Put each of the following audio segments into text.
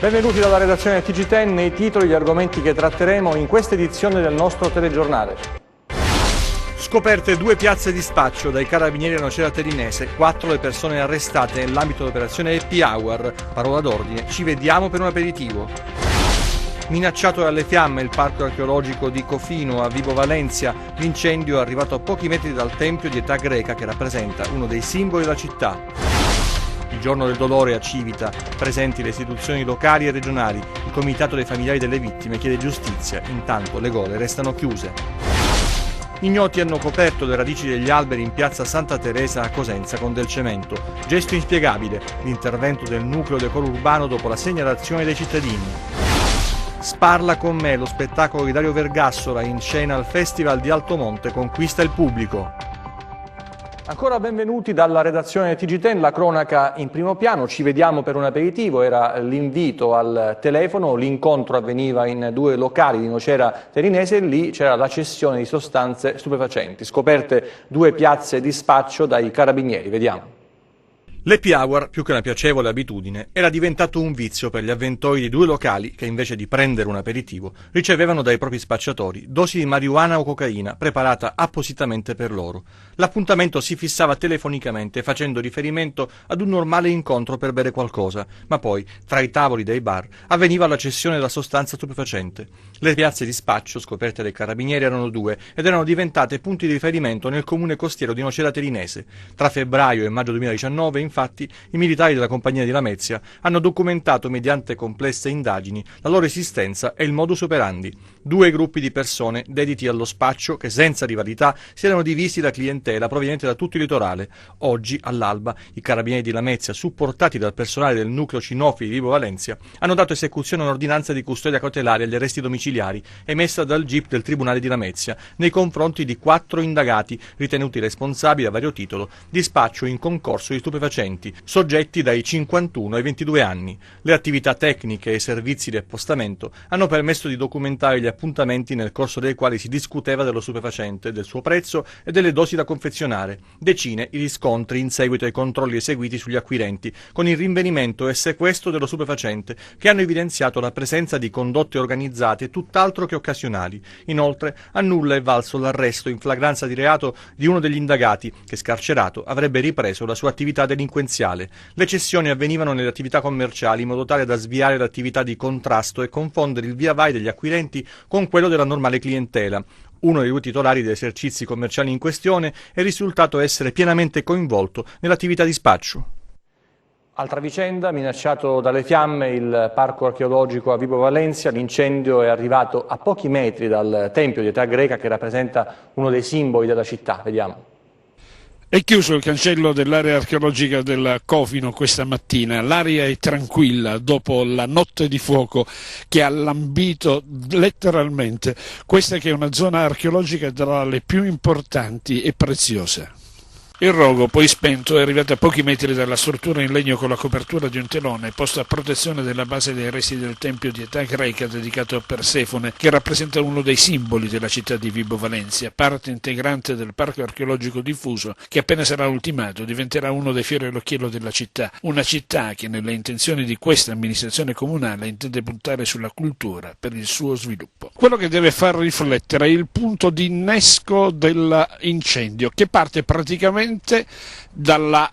Benvenuti dalla redazione TG10, nei titoli gli argomenti che tratteremo in questa edizione del nostro telegiornale. Scoperte 2 piazze di spaccio dai carabinieri a Nocera Terinese, 4 le persone arrestate nell'ambito dell'operazione Happy Hour. Parola d'ordine, ci vediamo per un aperitivo. Minacciato dalle fiamme il parco archeologico di Cofino a Vibo Valentia, l'incendio è arrivato a pochi metri dal tempio di età greca che rappresenta uno dei simboli della città. Il giorno del dolore a Civita, presenti le istituzioni locali e regionali, il comitato dei familiari delle vittime chiede giustizia, intanto le gole restano chiuse. Ignoti hanno coperto le radici degli alberi in piazza Santa Teresa a Cosenza con del cemento. Gesto inspiegabile, l'intervento del nucleo decoro urbano dopo la segnalazione dei cittadini. Sparla con me, lo spettacolo di Dario Vergassola in scena al Festival di Altomonte conquista il pubblico. Ancora benvenuti dalla redazione TG10, la cronaca in primo piano, ci vediamo per un aperitivo, era l'invito al telefono, l'incontro avveniva in 2 locali di Nocera Terinese e lì c'era la cessione di sostanze stupefacenti, scoperte 2 piazze di spaccio dai carabinieri, vediamo. L'happy hour, più che una piacevole abitudine, era diventato un vizio per gli avventori di 2 locali che invece di prendere un aperitivo ricevevano dai propri spacciatori dosi di marijuana o cocaina preparata appositamente per loro. L'appuntamento si fissava telefonicamente facendo riferimento ad un normale incontro per bere qualcosa, ma poi, tra i tavoli dei bar, avveniva la cessione della sostanza stupefacente. Le piazze di spaccio, scoperte dai carabinieri, erano 2 ed erano diventate punti di riferimento nel comune costiero di Nocera Terinese. Tra febbraio e maggio 2019, infatti, i militari della compagnia di Lamezia hanno documentato mediante complesse indagini la loro esistenza e il modus operandi. 2 gruppi di persone dediti allo spaccio che senza rivalità si erano divisi da clientela proveniente da tutto il litorale. Oggi, all'alba, i carabinieri di Lamezia, supportati dal personale del nucleo cinofili di Vibo Valentia, hanno dato esecuzione a un'ordinanza di custodia cautelare agli arresti domiciliari emessa dal GIP del Tribunale di Lamezia nei confronti di 4 indagati ritenuti responsabili a vario titolo di spaccio in concorso di stupefacenti, soggetti dai 51 ai 22 anni. Le attività tecniche e i servizi di appostamento hanno permesso di documentare gli appuntamenti nel corso dei quali si discuteva dello stupefacente, del suo prezzo e delle dosi da confezionare. Decine i riscontri in seguito ai controlli eseguiti sugli acquirenti, con il rinvenimento e sequestro dello stupefacente, che hanno evidenziato la presenza di condotte organizzate tutt'altro che occasionali. Inoltre, a nulla è valso l'arresto in flagranza di reato di uno degli indagati, che scarcerato avrebbe ripreso la sua attività delinquenziale. Le cessioni avvenivano nelle attività commerciali in modo tale da sviare l'attività di contrasto e confondere il via vai degli acquirenti con quello della normale clientela. Uno dei 2 titolari degli esercizi commerciali in questione è risultato essere pienamente coinvolto nell'attività di spaccio. Altra vicenda, minacciato dalle fiamme il parco archeologico a Vibo Valentia, l'incendio è arrivato a pochi metri dal tempio di età greca che rappresenta uno dei simboli della città, vediamo. È chiuso il cancello dell'area archeologica del Cofino questa mattina. L'aria è tranquilla dopo la notte di fuoco che ha lambito letteralmente questa che è una zona archeologica tra le più importanti e preziose. Il rogo, poi spento, è arrivato a pochi metri dalla struttura in legno con la copertura di un telone posto a protezione della base dei resti del tempio di età greca dedicato a Persefone, che rappresenta uno dei simboli della città di Vibo Valentia, parte integrante del parco archeologico diffuso che appena sarà ultimato diventerà uno dei fiori all'occhiello della città, una città che nelle intenzioni di questa amministrazione comunale intende puntare sulla cultura per il suo sviluppo. Quello che deve far riflettere è il punto di innesco dell'incendio, che parte praticamente dalla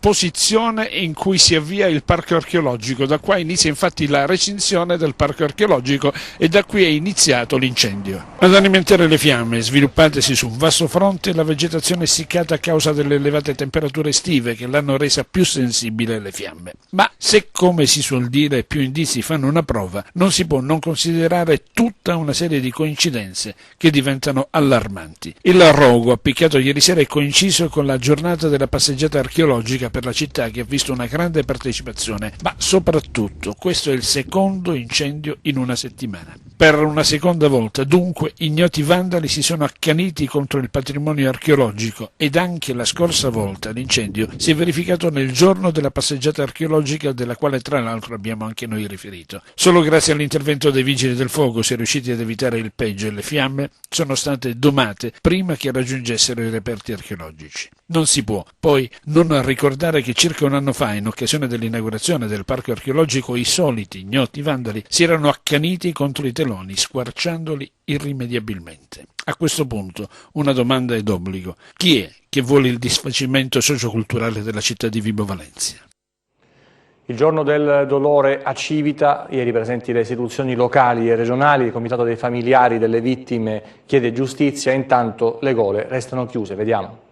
posizione in cui si avvia il parco archeologico. Da qua inizia infatti la recinzione del parco archeologico e da qui è iniziato l'incendio. Ad alimentare le fiamme, sviluppatesi su un vasto fronte, la vegetazione essiccata a causa delle elevate temperature estive che l'hanno resa più sensibile alle fiamme. Ma se, come si suol dire, più indizi fanno una prova, non si può non considerare tutta una serie di coincidenze che diventano allarmanti. Il rogo appiccato ieri sera è coinciso con la giornata della passeggiata archeologica per la città, che ha visto una grande partecipazione, ma soprattutto questo è il secondo incendio in una settimana. Per una seconda volta, dunque, ignoti vandali si sono accaniti contro il patrimonio archeologico ed anche la scorsa volta l'incendio si è verificato nel giorno della passeggiata archeologica, della quale tra l'altro abbiamo anche noi riferito. Solo grazie all'intervento dei vigili del fuoco si è riusciti ad evitare il peggio e le fiamme sono state domate prima che raggiungessero i reperti archeologici. archeologici. Non si può poi non ricordare che circa un anno fa, in occasione dell'inaugurazione del parco archeologico, i soliti ignoti vandali si erano accaniti contro i teloni, squarciandoli irrimediabilmente. A questo punto una domanda è d'obbligo: chi è che vuole il disfacimento socioculturale della città di Vibo Valentia? Il giorno del dolore a Civita, ieri presenti le istituzioni locali e regionali, il Comitato dei familiari delle vittime chiede giustizia, intanto le gole restano chiuse, vediamo.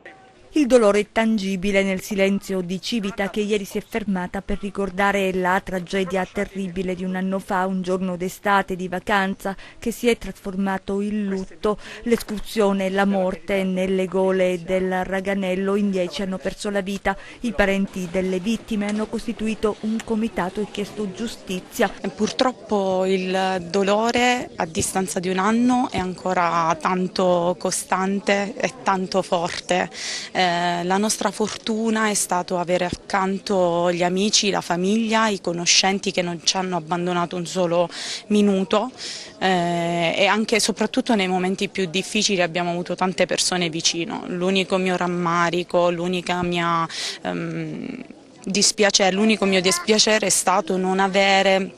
Il dolore è tangibile nel silenzio di Civita, che ieri si è fermata per ricordare la tragedia terribile di un anno fa, un giorno d'estate di vacanza che si è trasformato in lutto. L'escursione e la morte nelle gole del Raganello, in 10 hanno perso la vita. I parenti delle vittime hanno costituito un comitato e chiesto giustizia. Purtroppo il dolore a distanza di un anno è ancora tanto costante e tanto forte. La nostra fortuna è stato avere accanto gli amici, la famiglia, i conoscenti che non ci hanno abbandonato un solo minuto, e anche e soprattutto nei momenti più difficili abbiamo avuto tante persone vicino. L'unico mio rammarico, l'unico mio dispiacere è stato non avere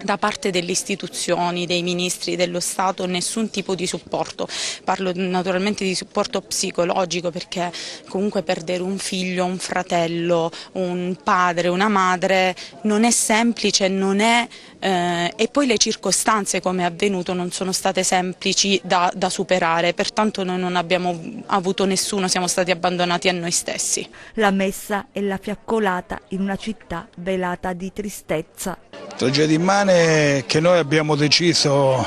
da parte delle istituzioni, dei ministri dello Stato, nessun tipo di supporto. Parlo naturalmente di supporto psicologico, perché comunque perdere un figlio, un fratello, un padre, una madre non è semplice, e poi le circostanze, come è avvenuto, non sono state semplici da superare, pertanto noi non abbiamo avuto nessuno, siamo stati abbandonati a noi stessi. La messa è la fiaccolata in una città velata di tristezza. Tragedia immane che noi abbiamo deciso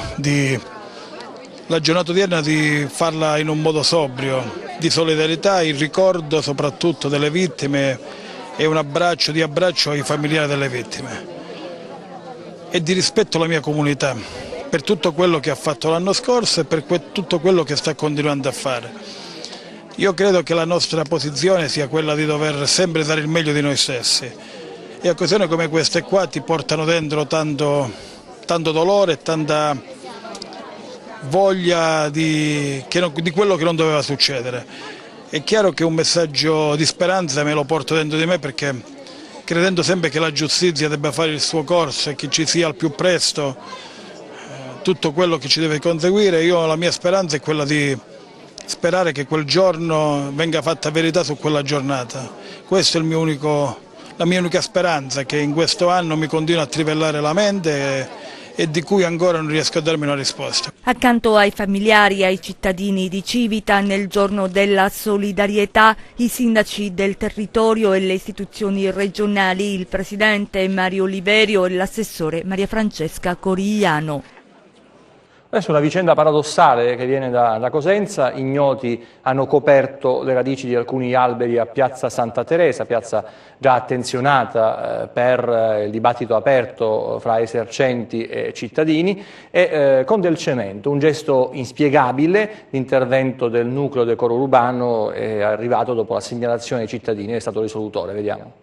la giornata odierna di farla in un modo sobrio, di solidarietà, in ricordo soprattutto delle vittime e un abbraccio ai familiari delle vittime e di rispetto alla mia comunità per tutto quello che ha fatto l'anno scorso e per tutto quello che sta continuando a fare. Io credo che la nostra posizione sia quella di dover sempre dare il meglio di noi stessi. E occasioni come queste qua ti portano dentro tanto dolore, tanta voglia di quello che non doveva succedere. È chiaro che un messaggio di speranza me lo porto dentro di me, perché credendo sempre che la giustizia debba fare il suo corso e che ci sia al più presto tutto quello che ci deve conseguire, la mia speranza è quella di sperare che quel giorno venga fatta verità su quella giornata. Questo è la mia unica speranza, che in questo anno mi continua a trivellare la mente e di cui ancora non riesco a darmi una risposta. Accanto ai familiari e ai cittadini di Civita, nel giorno della solidarietà, i sindaci del territorio e le istituzioni regionali, il presidente Mario Oliverio e l'assessore Maria Francesca Corigliano. Adesso una vicenda paradossale che viene da Cosenza. Ignoti hanno coperto le radici di alcuni alberi a Piazza Santa Teresa, piazza già attenzionata per il dibattito aperto fra esercenti e cittadini, e con del cemento, un gesto inspiegabile. L'intervento del nucleo decoro urbano è arrivato dopo la segnalazione ai cittadini, è stato risolutore, vediamo.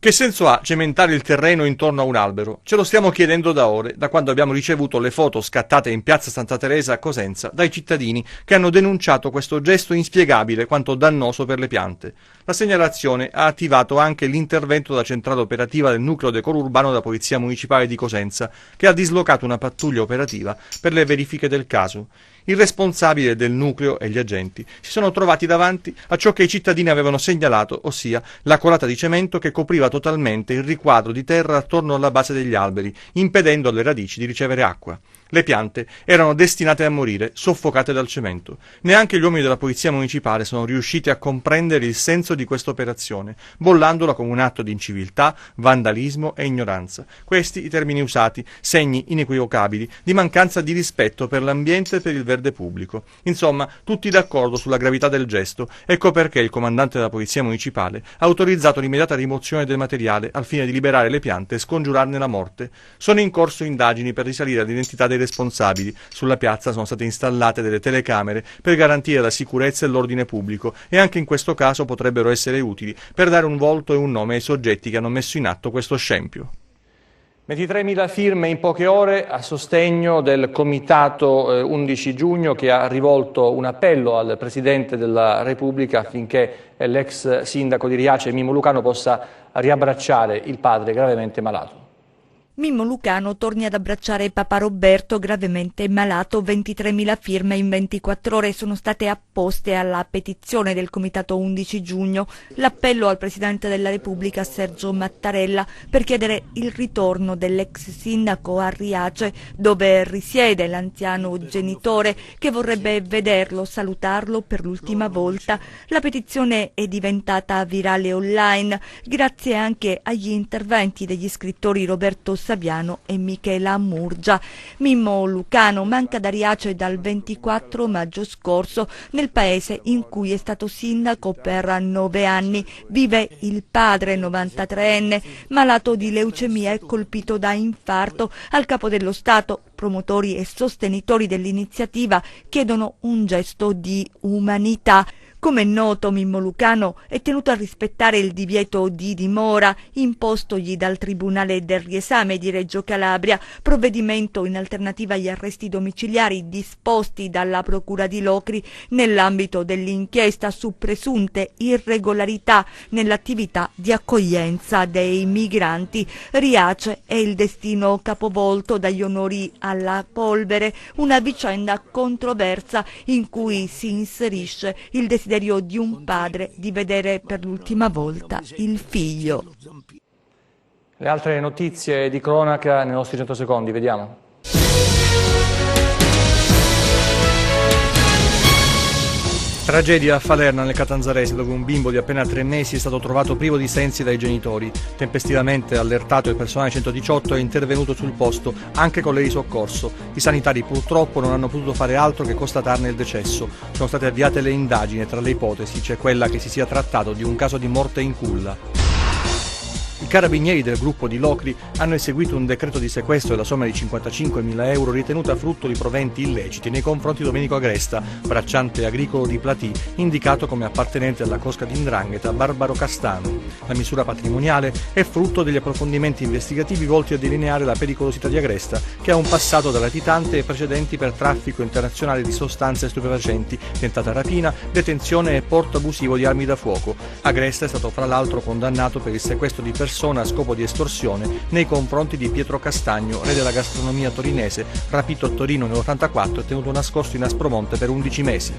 Che senso ha cementare il terreno intorno a un albero? Ce lo stiamo chiedendo da ore, da quando abbiamo ricevuto le foto scattate in piazza Santa Teresa a Cosenza dai cittadini che hanno denunciato questo gesto inspiegabile quanto dannoso per le piante. La segnalazione ha attivato anche l'intervento della centrale operativa del nucleo decoro urbano della Polizia Municipale di Cosenza, che ha dislocato una pattuglia operativa per le verifiche del caso. Il responsabile del nucleo e gli agenti si sono trovati davanti a ciò che i cittadini avevano segnalato, ossia la colata di cemento che copriva totalmente il riquadro di terra attorno alla base degli alberi, impedendo alle radici di ricevere acqua. Le piante erano destinate a morire, soffocate dal cemento. Neanche gli uomini della Polizia Municipale sono riusciti a comprendere il senso di questa operazione, bollandola come un atto di inciviltà, vandalismo e ignoranza. Questi i termini usati, segni inequivocabili di mancanza di rispetto per l'ambiente e per il verde pubblico. Insomma, tutti d'accordo sulla gravità del gesto. Ecco perché il comandante della Polizia Municipale ha autorizzato l'immediata rimozione del materiale al fine di liberare le piante e scongiurarne la morte. Sono in corso indagini per risalire all'identità dei responsabili. Sulla piazza sono state installate delle telecamere per garantire la sicurezza e l'ordine pubblico, e anche in questo caso potrebbero essere utili per dare un volto e un nome ai soggetti che hanno messo in atto questo scempio. 23.000 firme in poche ore a sostegno del Comitato 11 giugno che ha rivolto un appello al Presidente della Repubblica affinché l'ex sindaco di Riace, Mimmo Lucano, possa riabbracciare il padre gravemente malato. Mimmo Lucano torni ad abbracciare Papa Roberto, gravemente malato. 23.000 firme in 24 ore sono state apposte alla petizione del Comitato 11 giugno. L'appello al Presidente della Repubblica Sergio Mattarella per chiedere il ritorno dell'ex sindaco a Riace, dove risiede l'anziano genitore che vorrebbe vederlo, salutarlo per l'ultima volta. La petizione è diventata virale online grazie anche agli interventi degli scrittori Roberto Saviano e Michela Murgia. Mimmo Lucano manca da Riace dal 24 maggio scorso. Nel paese in cui è stato sindaco per 9 anni vive il padre, 93enne, malato di leucemia e colpito da infarto. Al Capo dello Stato, promotori e sostenitori dell'iniziativa chiedono un gesto di umanità. Come è noto, Mimmo Lucano è tenuto a rispettare il divieto di dimora impostogli dal Tribunale del Riesame di Reggio Calabria, provvedimento in alternativa agli arresti domiciliari disposti dalla Procura di Locri nell'ambito dell'inchiesta su presunte irregolarità nell'attività di accoglienza dei migranti. Riace è il destino capovolto dagli onori alla polvere, una vicenda controversa in cui si inserisce il desiderio di un padre di vedere per l'ultima volta il figlio. Le altre notizie di cronaca nei nostri 100 secondi, vediamo. Tragedia a Falerna nel Catanzarese, dove un bimbo di appena 3 mesi è stato trovato privo di sensi dai genitori. Tempestivamente allertato il personale 118 è intervenuto sul posto anche con le di soccorso. I sanitari purtroppo non hanno potuto fare altro che constatarne il decesso. Sono state avviate le indagini e tra le ipotesi c'è quella che si sia trattato di un caso di morte in culla. I carabinieri del gruppo di Locri hanno eseguito un decreto di sequestro della somma di 55.000 euro ritenuta frutto di proventi illeciti nei confronti di Domenico Agresta, bracciante agricolo di Platì, indicato come appartenente alla cosca di 'ndrangheta Barbaro Castano. La misura patrimoniale è frutto degli approfondimenti investigativi volti a delineare la pericolosità di Agresta, che ha un passato da latitante e precedenti per traffico internazionale di sostanze stupefacenti, tentata rapina, detenzione e porto abusivo di armi da fuoco. Agresta è stato fra l'altro condannato per il sequestro di persone a scopo di estorsione nei confronti di Pietro Castagno, re della gastronomia torinese, rapito a Torino nell'84 e tenuto nascosto in Aspromonte per 11 mesi.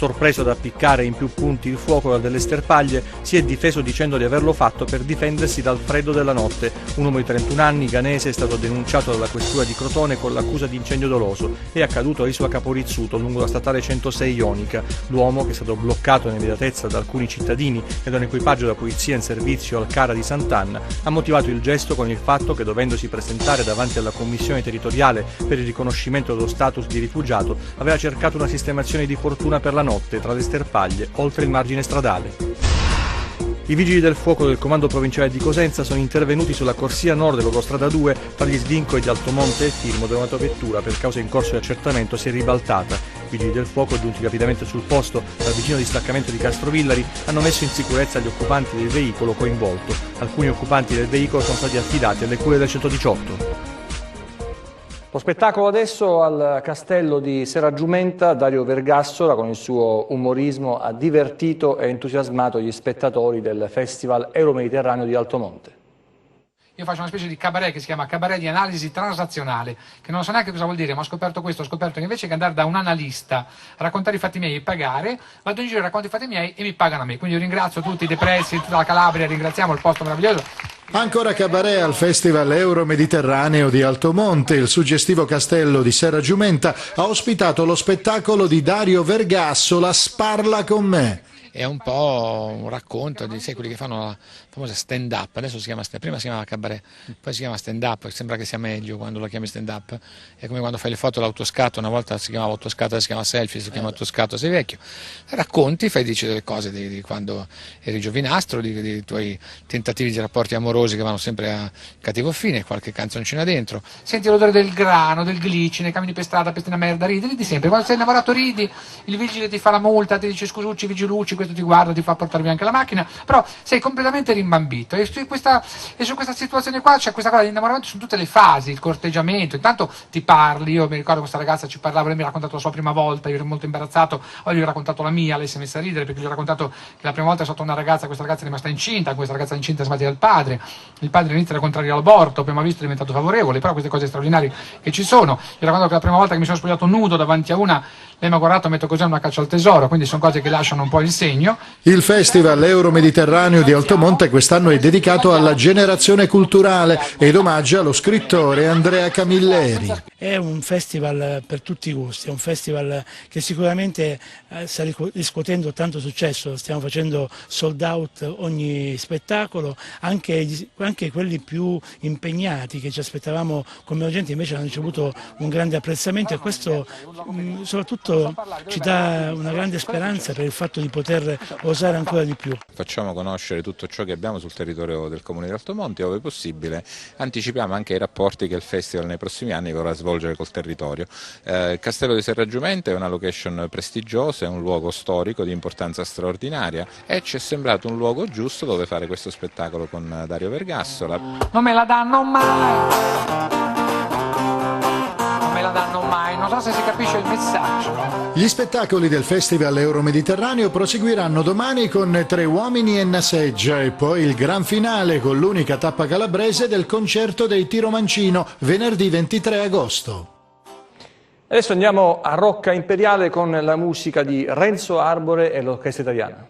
Sorpreso ad appiccare in più punti il fuoco delle sterpaglie, si è difeso dicendo di averlo fatto per difendersi dal freddo della notte. Un uomo di 31 anni, ghanese, è stato denunciato dalla questura di Crotone con l'accusa di incendio doloso. È accaduto a Isola Caporizzuto, lungo la statale 106 Ionica. L'uomo, che è stato bloccato in immediatezza da alcuni cittadini e da un equipaggio della polizia in servizio al CARA di Sant'Anna, ha motivato il gesto con il fatto che, dovendosi presentare davanti alla commissione territoriale per il riconoscimento dello status di rifugiato, aveva cercato una sistemazione di fortuna per la notte tra le sterpaglie, oltre il margine stradale. I vigili del fuoco del comando provinciale di Cosenza sono intervenuti sulla corsia nord dell'autostrada 2 tra gli svincoli di Altomonte e Firmo, dove un'autovettura per causa in corso di accertamento si è ribaltata. I vigili del fuoco, giunti rapidamente sul posto dal vicino distaccamento di Castrovillari, hanno messo in sicurezza gli occupanti del veicolo coinvolto. Alcuni occupanti del veicolo sono stati affidati alle cure del 118. Lo spettacolo adesso al castello di Serraggiumenta. Dario Vergassola con il suo umorismo ha divertito e entusiasmato gli spettatori del Festival Euromediterraneo di Altomonte. Io faccio una specie di cabaret che si chiama cabaret di analisi transazionale, che non so neanche cosa vuol dire, ma ho scoperto questo, ho scoperto che invece che andare da un analista a raccontare i fatti miei e pagare, vado in giro, racconto i fatti miei e mi pagano a me. Quindi io ringrazio tutti i depressi, tutta la Calabria, ringraziamo il posto meraviglioso. Ancora cabaret al Festival Euromediterraneo di Altomonte. Il suggestivo castello di Serraggiumenta ha ospitato lo spettacolo di Dario Vergassola, Sparla con me. È un po' un racconto di quelli che fanno la famosa stand up, adesso si chiama prima si chiamava cabaret, poi si chiama stand up, sembra che sia meglio quando lo chiami stand up, è come quando fai le foto all'autoscatto, una volta si chiamava autoscatto, adesso si chiama selfie, si chiama autoscatto, sei vecchio, racconti, dici delle cose di quando eri giovinastro, di tuoi tentativi di rapporti amorosi che vanno sempre a cattivo fine, qualche canzoncina dentro, senti l'odore del grano, del glicine, cammini per strada, pesti una merda, ridi di sempre, quando sei innamorato ridi, il vigile ti fa la multa, ti dice scusucci, vigilucci, questo ti guarda, ti fa portare via anche la macchina, però sei completamente rimbambito e su questa situazione qua c'è questa cosa di innamoramento su tutte le fasi, il corteggiamento, intanto ti parli, io mi ricordo questa ragazza ci parlava, lei mi ha raccontato la sua prima volta, io ero molto imbarazzato, poi gli ho raccontato la mia, lei si è messa a ridere perché gli ho raccontato che la prima volta è stata una ragazza, questa ragazza è rimasta incinta, questa ragazza incinta è sbagliata dal padre, il padre inizia era contrario all'aborto, prima visto è diventato favorevole, però queste cose straordinarie che ci sono, gli ho raccontato che la prima volta che mi sono spogliato nudo davanti a una, lei mi ha guardato, metto così una caccia al tesoro, quindi sono cose che lasciano un po' il segno. Il Festival Euromediterraneo di Altomonte quest'anno è dedicato alla generazione culturale ed omaggia lo scrittore Andrea Camilleri. È un festival per tutti i gusti, è un festival che sicuramente sta riscuotendo tanto successo, stiamo facendo sold out ogni spettacolo, anche quelli più impegnati che ci aspettavamo come gente invece hanno ricevuto un grande apprezzamento e questo soprattutto ci dà una grande speranza per il fatto di poter osare ancora di più. Facciamo conoscere tutto ciò che abbiamo sul territorio del Comune di Altomonte, ove possibile anticipiamo anche i rapporti che il Festival nei prossimi anni vorrà svolgere col territorio. Castello di Serra Giumenta è una location prestigiosa, è un luogo storico di importanza straordinaria e ci è sembrato un luogo giusto dove fare questo spettacolo con Dario Vergassola. Non me la danno mai, non so se si capisce il messaggio. Gli spettacoli del Festival Euromediterraneo proseguiranno domani con Tre uomini e una seggia e poi il gran finale con l'unica tappa calabrese del concerto dei Tiro Mancino venerdì 23 agosto. Adesso andiamo a Rocca Imperiale con la musica di Renzo Arbore e l'Orchestra Italiana.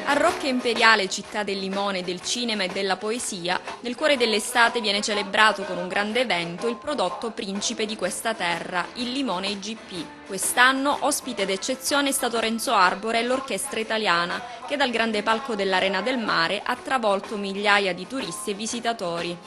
A Rocca Imperiale, città del limone, del cinema e della poesia, nel cuore dell'estate viene celebrato con un grande evento il prodotto principe di questa terra, il limone IGP. Quest'anno ospite d'eccezione è stato Renzo Arbore e l'Orchestra Italiana, che dal grande palco dell'Arena del Mare ha travolto migliaia di turisti e visitatori.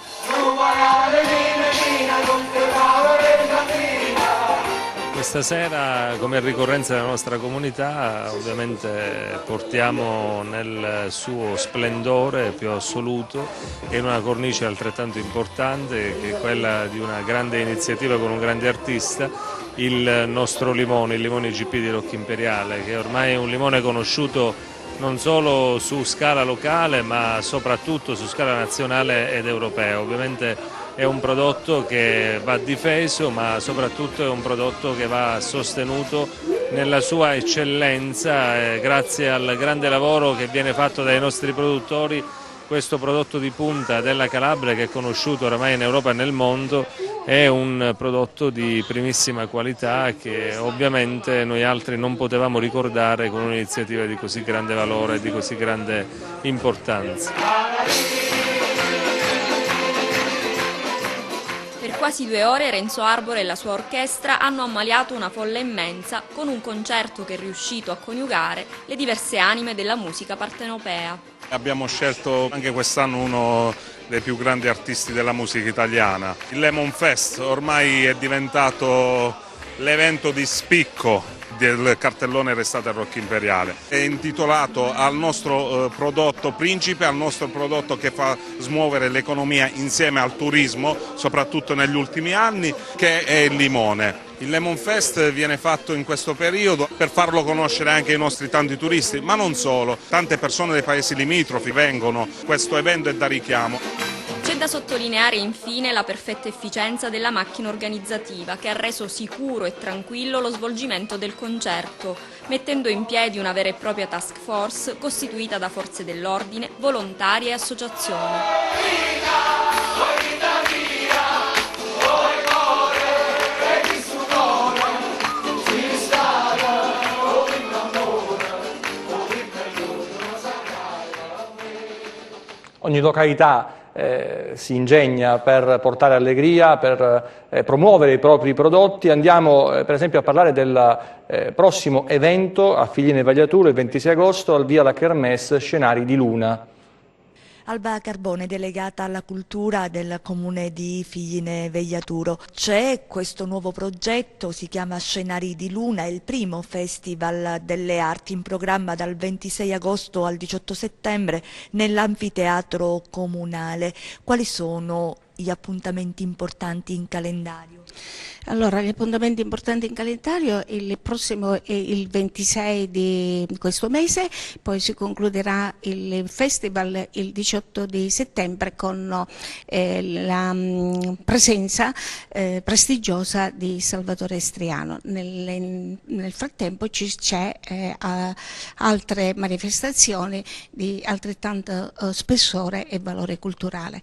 Questa sera, come ricorrenza della nostra comunità, ovviamente portiamo nel suo splendore più assoluto e in una cornice altrettanto importante, che è quella di una grande iniziativa con un grande artista, il nostro limone, il limone IGP di Rocca Imperiale, che ormai è un limone conosciuto non solo su scala locale ma soprattutto su scala nazionale ed europea. Ovviamente è un prodotto che va difeso, ma soprattutto è un prodotto che va sostenuto nella sua eccellenza, grazie al grande lavoro che viene fatto dai nostri produttori. Questo prodotto di punta della Calabria, che è conosciuto oramai in Europa e nel mondo, è un prodotto di primissima qualità che ovviamente noi altri non potevamo ricordare con un'iniziativa di così grande valore e di così grande importanza. Per quasi 2 ore Renzo Arbore e la sua orchestra hanno ammaliato una folla immensa con un concerto che è riuscito a coniugare le diverse anime della musica partenopea. Abbiamo scelto anche quest'anno uno dei più grandi artisti della musica italiana. Il Lemon Fest ormai è diventato l'evento di spicco del cartellone Restate a Rocca Imperiale. È intitolato al nostro prodotto principe, al nostro prodotto che fa smuovere l'economia insieme al turismo, soprattutto negli ultimi anni, che è il limone. Il Lemon Fest viene fatto in questo periodo per farlo conoscere anche ai nostri tanti turisti, ma non solo. Tante persone dei paesi limitrofi vengono, questo evento è da richiamo. C'è da sottolineare infine la perfetta efficienza della macchina organizzativa che ha reso sicuro e tranquillo lo svolgimento del concerto, mettendo in piedi una vera e propria task force costituita da forze dell'ordine, volontari e associazioni. Ogni località si ingegna per portare allegria, per promuovere i propri prodotti. Andiamo per esempio a parlare del prossimo evento a Figline Vagliaturo il 26 agosto al via La Kermesse, Scenari di Luna. Alba Carbone, delegata alla cultura del comune di Figline Vegliaturo. C'è questo nuovo progetto, si chiama Scenari di Luna, è il primo festival delle arti in programma dal 26 agosto al 18 settembre nell'anfiteatro comunale. Quali sono gli appuntamenti importanti in calendario? Allora, gli appuntamenti importanti in calendario, il prossimo è il 26 di questo mese, poi si concluderà il festival il 18 di settembre con la presenza prestigiosa di Salvatore Estriano. Nel frattempo c'è altre manifestazioni di altrettanto spessore e valore culturale.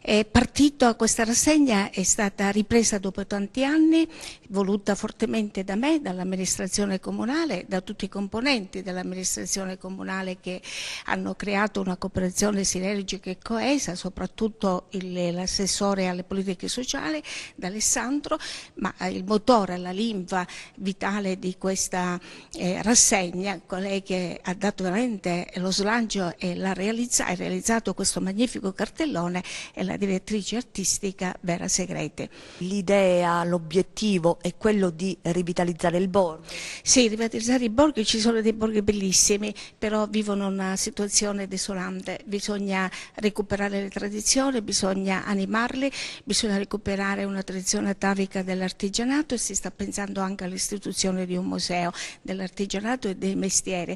È partito questa rassegna, è stata ripresa dopo tanti anni, voluta fortemente da me, dall'amministrazione comunale, da tutti i componenti dell'amministrazione comunale che hanno creato una cooperazione sinergica e coesa, soprattutto l'assessore alle politiche sociali, D'Alessandro, ma il motore, la linfa vitale di questa rassegna, colei che ha dato veramente lo slancio e ha realizzato questo magnifico cartellone, è la direttrice artistica Vera Segrete. L'idea, l'obiettivo è quello di rivitalizzare il borgo? Sì, rivitalizzare i borghi, ci sono dei borghi bellissimi, però vivono una situazione desolante, bisogna recuperare le tradizioni, bisogna animarli, bisogna recuperare una tradizione atavica dell'artigianato e si sta pensando anche all'istituzione di un museo dell'artigianato e dei mestieri,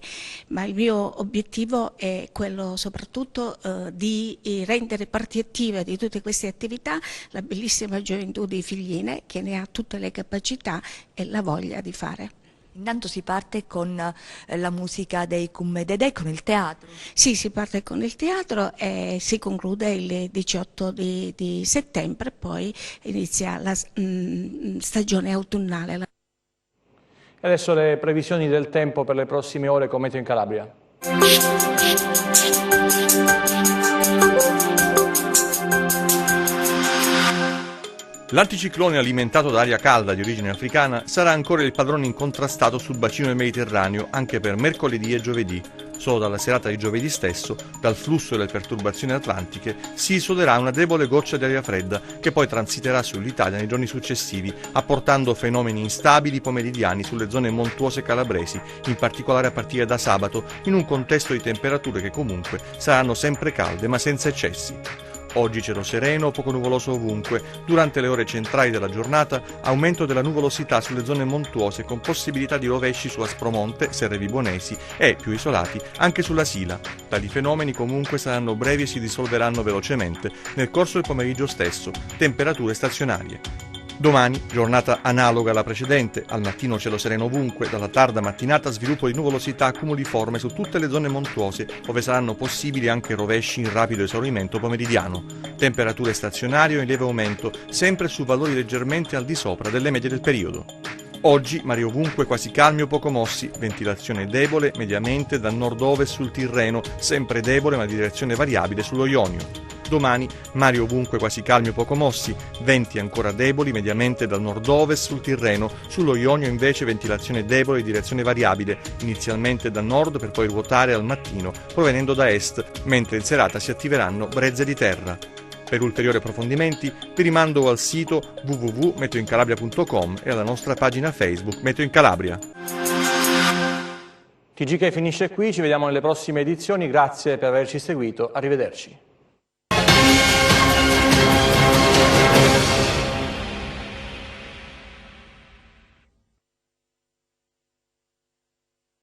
ma il mio obiettivo è quello soprattutto di rendere parti attive di tutte queste attività la bellissima gioventù di Figline, che ne ha tutte le capacità e la voglia di fare. Intanto si parte con la musica dei Cum Dedè, con il teatro? Sì, si parte con il teatro e si conclude il 18 di settembre, poi inizia la stagione autunnale. E adesso le previsioni del tempo per le prossime ore con Meteo in Calabria. L'anticiclone alimentato da aria calda di origine africana sarà ancora il padrone incontrastato sul bacino del Mediterraneo anche per mercoledì e giovedì. Solo dalla serata di giovedì stesso, dal flusso delle perturbazioni atlantiche, si isolerà una debole goccia di aria fredda che poi transiterà sull'Italia nei giorni successivi, apportando fenomeni instabili pomeridiani sulle zone montuose calabresi, in particolare a partire da sabato, in un contesto di temperature che comunque saranno sempre calde ma senza eccessi. Oggi cielo sereno, poco nuvoloso ovunque. Durante le ore centrali della giornata, aumento della nuvolosità sulle zone montuose con possibilità di rovesci su Aspromonte, Serre Vibonesi e, più isolati, anche sulla Sila. Tali fenomeni comunque saranno brevi e si dissolveranno velocemente nel corso del pomeriggio stesso. Temperature stazionarie. Domani, giornata analoga alla precedente, al mattino cielo sereno ovunque, dalla tarda mattinata sviluppo di nuvolosità cumuliforme su tutte le zone montuose, dove saranno possibili anche rovesci in rapido esaurimento pomeridiano. Temperature stazionarie o in lieve aumento, sempre su valori leggermente al di sopra delle medie del periodo. Oggi mari ovunque quasi calmi o poco mossi, ventilazione debole mediamente dal nord-ovest sul Tirreno, sempre debole ma di direzione variabile sullo Ionio. Domani mari ovunque quasi calmi o poco mossi, venti ancora deboli mediamente dal nord-ovest sul Tirreno, sullo Ionio invece ventilazione debole di direzione variabile, inizialmente da nord per poi ruotare al mattino provenendo da est, mentre in serata si attiveranno brezze di terra. Per ulteriori approfondimenti vi rimando al sito www.meteoincalabria.com e alla nostra pagina Facebook Meteo in Calabria. TGK finisce qui, ci vediamo nelle prossime edizioni, grazie per averci seguito, arrivederci.